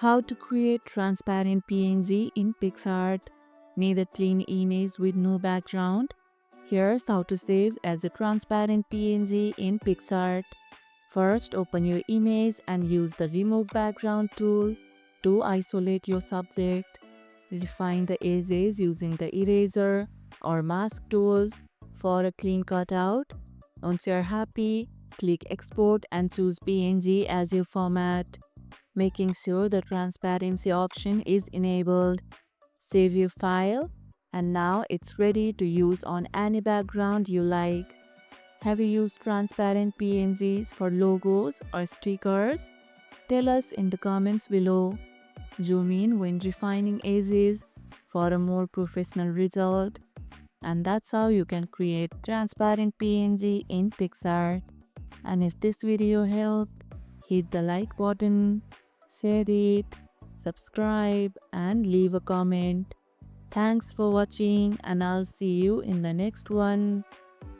How to create transparent PNG in Picsart. Need a clean image with no background? Here's how to save as a transparent PNG in Picsart. First, open your image and use the Remove Background tool to isolate your subject. Refine the edges using the eraser or mask tools for a clean cutout. Once you are happy, click Export and choose PNG as your format, making sure the transparency option is enabled. Save your file, and now it's ready to use on any background you like. Have you used transparent PNGs for logos or stickers? Tell us in the comments below. Zoom in when refining edges for a more professional result. And that's how you can create transparent PNG in Picsart. And if this video helped, hit the like button, share it, subscribe, and leave a comment. Thanks for watching, and I'll see you in the next one.